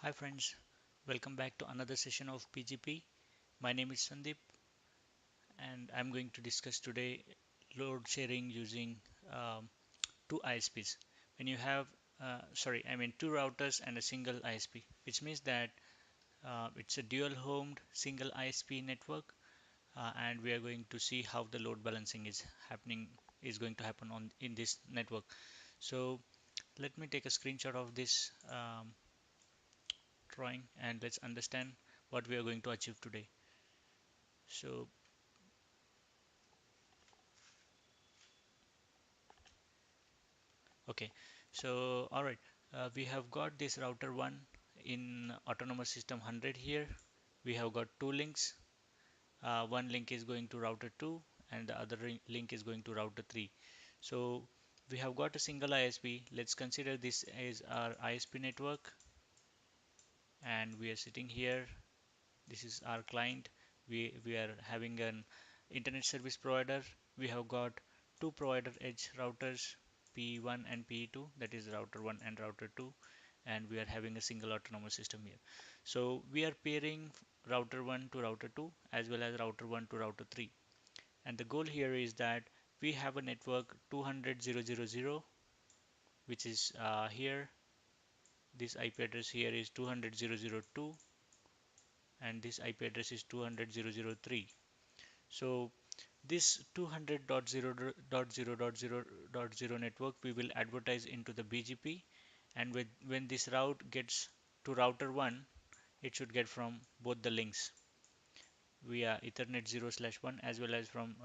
Hi friends, welcome back to another session of BGP. My name is Sandeep and I'm going to discuss today load sharing using two ISPs. When you have, two routers and a single ISP, which means that it's a dual homed single ISP network, and we are going to see how the load balancing is going to happen on in this network. So let me take a screenshot of this drawing and let's understand what we are going to achieve today. So okay, so all right, we have got this router 1 in autonomous system 100 here. We have got two links. One link is going to router 2 and the other link is going to router 3. So we have got a single ISP. Let's consider this as our ISP network and we are sitting here. This is our client. We are having an internet service provider. We have got two provider edge routers, P1 and P2, that is router 1 and router 2, and we are having a single autonomous system here. So we are pairing router 1 to router 2 as well as router 1 to router 3. And the goal here is that we have a network 200.0.0.0, which is here. This IP address here is 200.0.0.2 and this IP address is 200.0.0.3. So this 200.0.0.0.0 network we will advertise into the BGP, and when this route gets to router 1, it should get from both the links via Ethernet 0/1 as well as from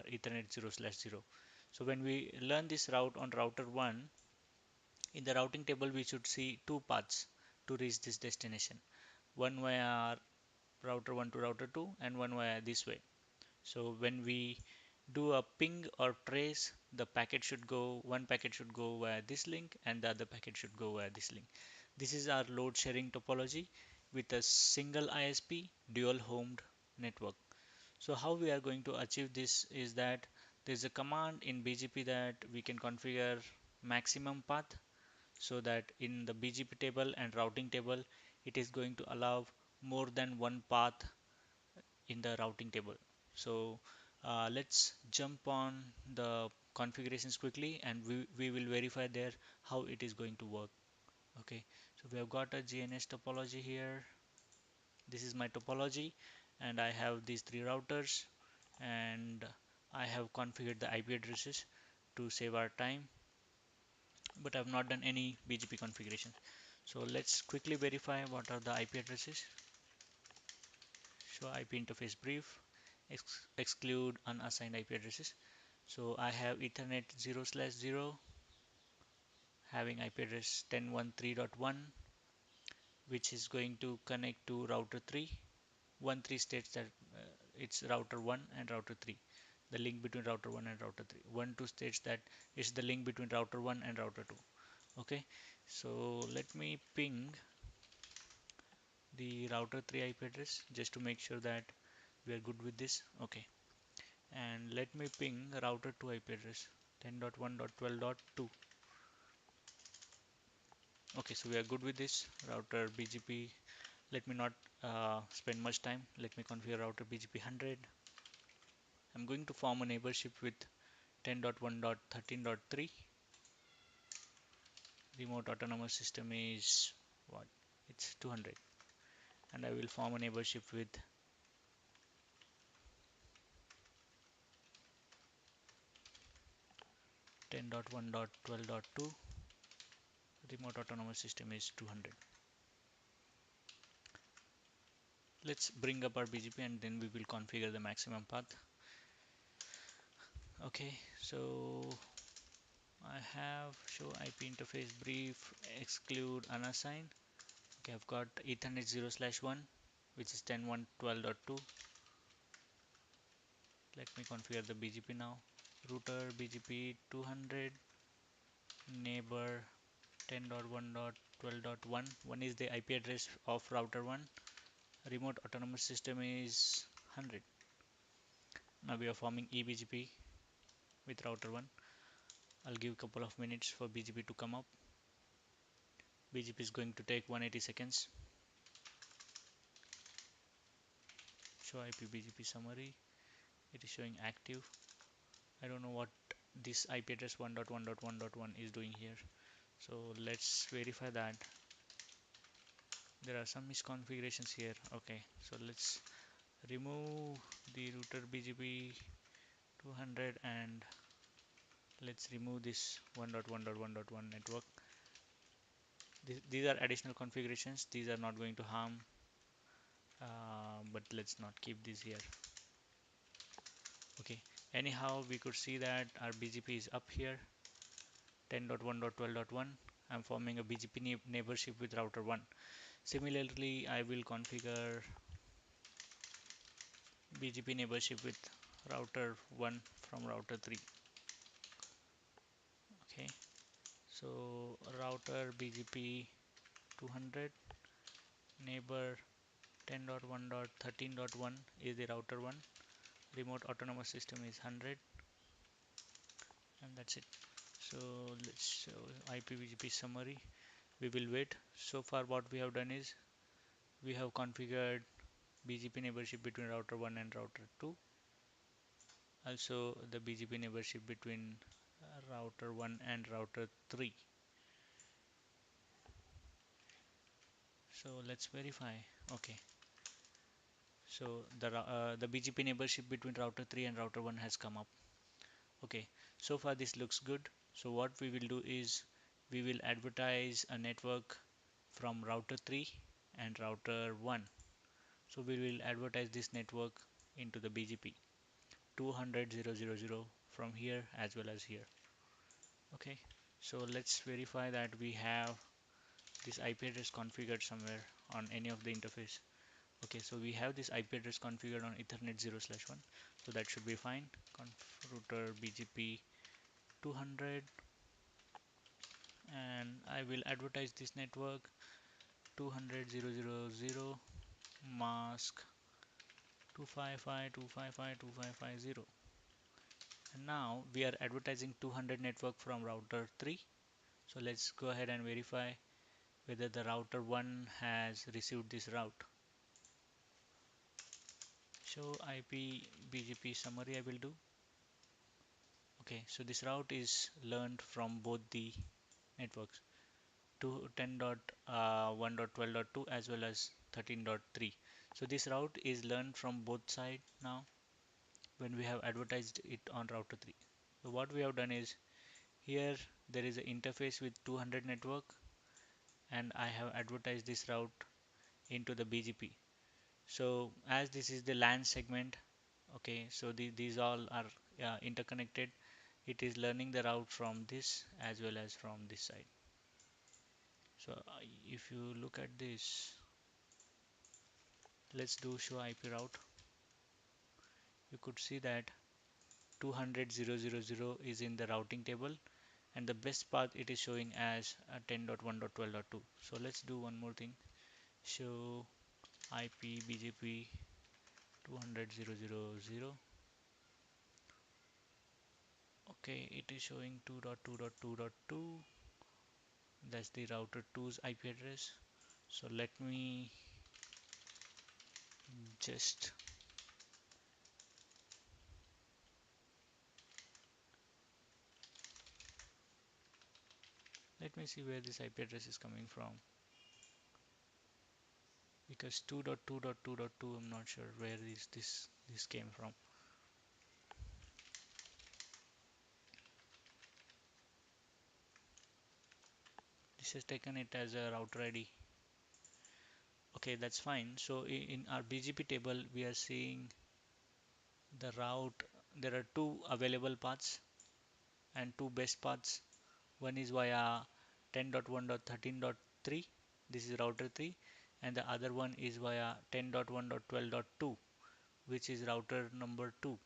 Ethernet 0/0. So when we learn this route on router 1, in the routing table we should see two paths to reach this destination. One via router 1 to router 2 and one via this way. So when we do a ping or trace, the packet should go, one packet should go via this link and the other packet should go via this link. This is our load sharing topology with a single ISP dual homed network. So how we are going to achieve this is that there is a command in BGP that we can configure maximum path, so that in the BGP table and routing table it is going to allow more than one path in the routing table. So let's jump on the configurations quickly and we will verify there how it is going to work. Okay, so we have got a GNS topology here. This is my topology and I have these three routers and I have configured the IP addresses to save our time, but I've not done any BGP configuration. So let's quickly verify what are the IP addresses. Show IP interface brief, exclude unassigned IP addresses. So I have Ethernet 0/0 having IP address 10.13.1, which is going to connect to router 3. 1.3 states that it's router 1 and router 3, the link between router 1 and router 3. 1.2 states that it's the link between router 1 and router 2. Okay, so let me ping the router 3 IP address just to make sure that we are good with this. Okay, and let me ping router 2 IP address 10.1.12.2. Okay, so we are good with this router BGP. Let me not spend much time. Let me configure router BGP 100. I'm going to form a neighborship with 10.1.13.3. Remote autonomous system is what? It's 200, and I will form a neighborship with 10.1.12.2. Remote autonomous system is 200. Let's bring up our BGP and then we will configure the maximum path. Okay, so I have show IP interface brief, exclude unassigned. Okay, I've got Ethernet 0/1, which is 10.1.12.2. Let me configure the BGP now. Router BGP 200, neighbor 10.1.12.1. One is the IP address of router 1. Remote autonomous system is 100. Now we are forming eBGP with router 1. I'll give a couple of minutes for BGP to come up. BGP is going to take 180 seconds. show IP BGP summary. It is showing active. I don't know what this IP address 1.1.1.1 is doing here. So let's verify that. There are some misconfigurations here. Okay, so let's remove the router BGP 200 and let's remove this 1.1.1.1 network. These are additional configurations. These are not going to harm, but let's not keep this here. Okay, anyhow, we could see that our BGP is up here 10.1.12.1. I'm forming a BGP neighborship with router 1. Similarly, I will configure BGP neighborship with router 1 from router 3. Okay, so router BGP 200 neighbor 10.1.13.1 is the router 1. Remote autonomous system is 100, and that's it. So let's show IPBGP summary. We will wait. So far what we have done is we have configured BGP neighborship between router 1 and router 2. Also the BGP neighborship between router 1 and router 3. So let's verify. Okay. So the BGP neighborship between router 3 and router 1 has come up. Okay. So far this looks good. So what we will do is we will advertise a network from router 3 and router 1. So we will advertise this network into the BGP 200.0.0.0 from here as well as here. Okay, so let's verify that we have this IP address configured somewhere on any of the interface. Okay, so we have this IP address configured on Ethernet 0/1, so that should be fine. Router BGP 200, and I will advertise this network 200.0.0.0 mask 255.255.255.0. And now we are advertising 200 network from router 3. So let's go ahead and verify whether the router 1 has received this route. Show IP BGP summary I will do. Okay, so this route is learned from both the networks 10.1.12.2 as well as 13.3. So this route is learned from both sides now when we have advertised it on router 3. So what we have done is here there is an interface with 200 network, and I have advertised this route into the BGP. So as this is the LAN segment, okay, so these all are interconnected. It is learning the route from this as well as from this side. So if you look at this, let's do show IP route. You could see that 200.0.0.0 is in the routing table, and the best path it is showing as 10.1.12.2. So let's do one more thing. Show IP BGP 200.0.0.0. Okay, it is showing 2.2.2.2. That's the router 2's IP address. So just let me see where this IP address is coming from, because 2.2.2.2 I'm not sure where this came from. This has taken it as a router ID. Okay, that's fine. So in our BGP table we are seeing the route. There are two available paths and two best paths. One is via 10.1.13.3, this is router 3, and the other one is via 10.1.12.2, which is router number 2.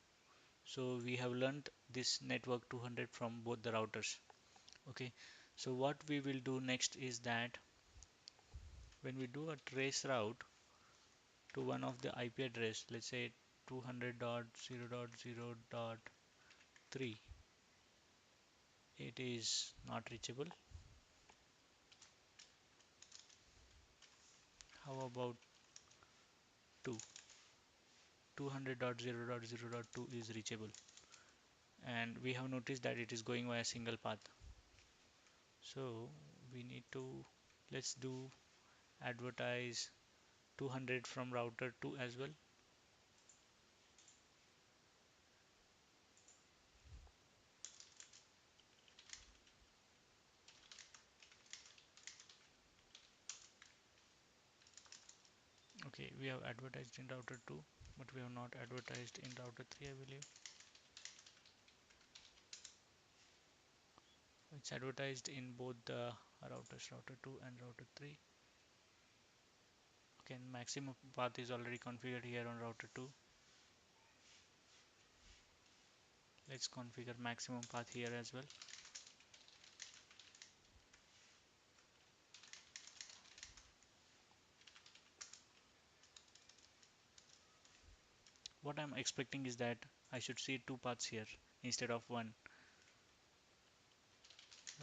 So we have learned this network 200 from both the routers. Okay, so what we will do next is that when we do a trace route to one of the IP address, let's say 200.0.0.3, it is not reachable. How about 2? 200.0.0.2 is reachable, and we have noticed that it is going via single path. So we need to, let's do advertise 200 from router 2 as well. Okay, we have advertised in router 2, but we have not advertised in router 3, I believe. It's advertised in both the routers, router 2 and router 3. Okay, and maximum path is already configured here on router 2. Let's configure maximum path here as well. What I'm expecting is that I should see two paths here instead of one.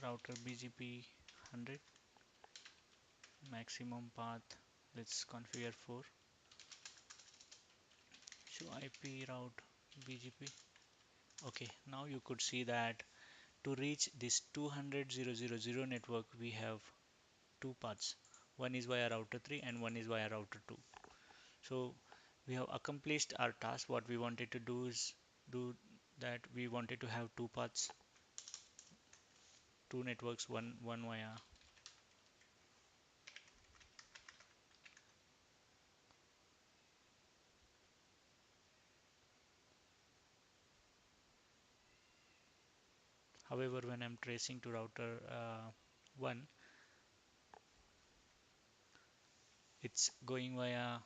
Router BGP 100, maximum path, let's configure 4. Show IP route BGP. Okay, now you could see that to reach this 200.0.0.0 network, we have two paths. One is via router 3 and one is via router 2. So we have accomplished our task. What we wanted to do is that we wanted to have two paths, two networks, one via. However, when I'm tracing to router 1, it's going via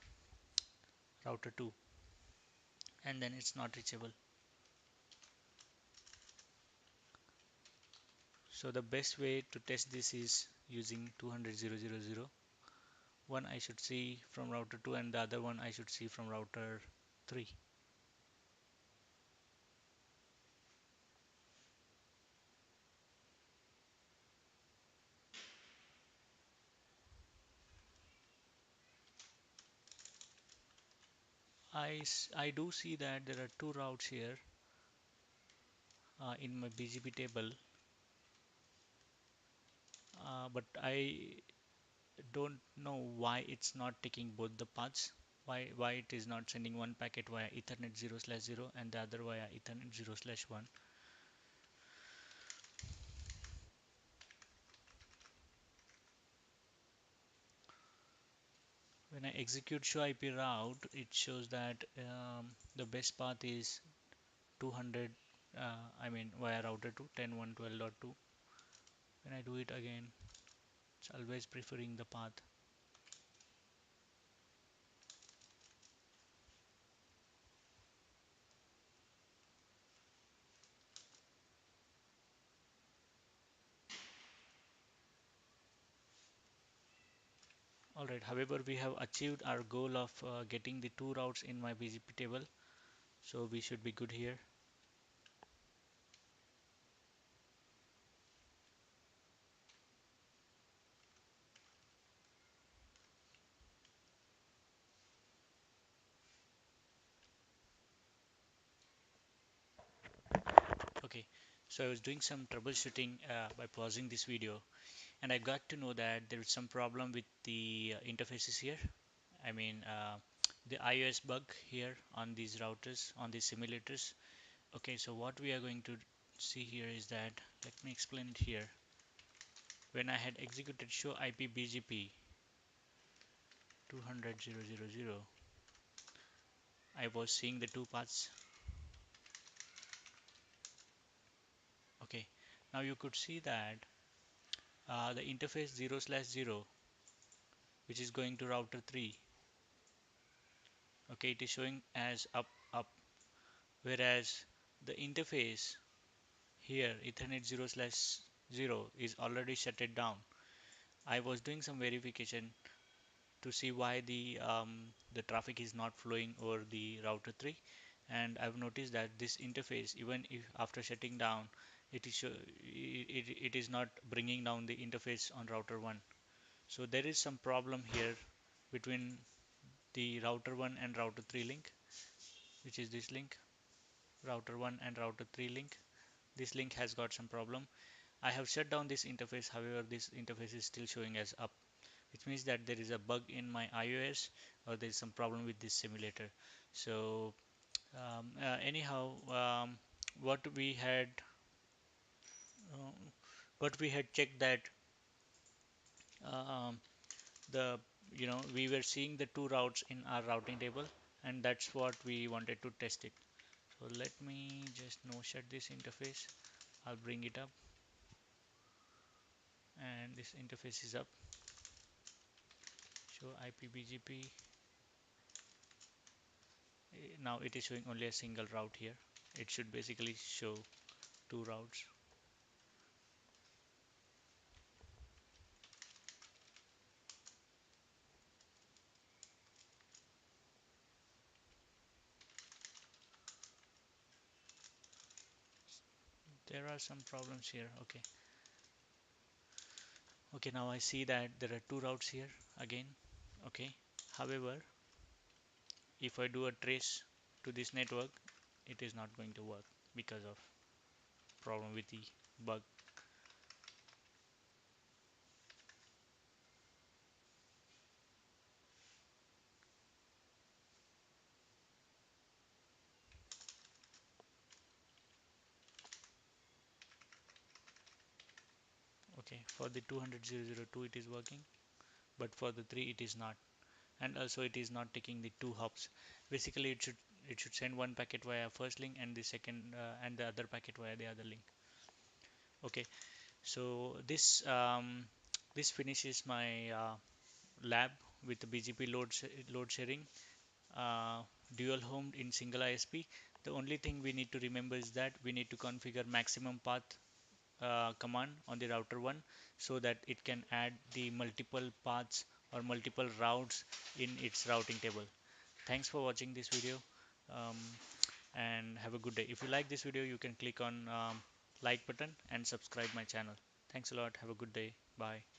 router 2 and then it's not reachable. So the best way to test this is using 200.0.0.0. One I should see from router 2 and the other one I should see from router 3. I do see that there are two routes here in my BGP table, but I don't know why it's not taking both the paths. Why it is not sending one packet via Ethernet 0/0 and the other via Ethernet 0/1. When I execute show IP route, it shows that the best path is 200, I mean via router 2, 10.1.12.2. When I do it again, it's always preferring the path. Alright, however, we have achieved our goal of getting the two routes in my BGP table, so we should be good here. Okay, so I was doing some troubleshooting by pausing this video, and I got to know that there is some problem with the interfaces here. I mean, the iOS bug here on these routers, on these simulators. Okay, so what we are going to see here is that, let me explain it here. When I had executed show IP BGP 200.0.0.0, I was seeing the two paths. Okay, now you could see that the interface 0/0, which is going to router 3, okay, it is showing as up, whereas the interface here Ethernet 0/0 is already shut it down. I was doing some verification to see why the traffic is not flowing over the router 3, and I've noticed that this interface, even if after shutting down, it is not bringing down the interface on router 1. So there is some problem here between the router 1 and router 3 link. which is this link, router 1 and router 3 link. This link has got some problem. I have shut down this interface, however this interface is still showing as up, which means that there is a bug in my iOS or there is some problem with this simulator. So anyhow, what we had uh, what we had checked that um, the we were seeing the two routes in our routing table, and that's what we wanted to test it. So let me just no shut this interface. I'll bring it up, and this interface is up. Show IPBGP. Now it is showing only a single route here. It should basically show two routes. There are some problems here. Okay, now I see that there are two routes here again. Okay, however, if I do a trace to this network, it is not going to work because of problem with the bug. Okay, for the 200.0.0.2 it is working, but for the 3 it is not, and also it is not taking the two hops. Basically it should send one packet via first link and the second and the other packet via the other link. Okay, so this finishes my lab with the BGP load sharing, uh, dual homed in single ISP. The only thing we need to remember is that we need to configure maximum path command on the router 1 so that it can add the multiple paths or multiple routes in its routing table. Thanks for watching this video, um, and have a good day. If you like this video, you can click on like button and subscribe my channel. Thanks a lot. Have a good day. Bye.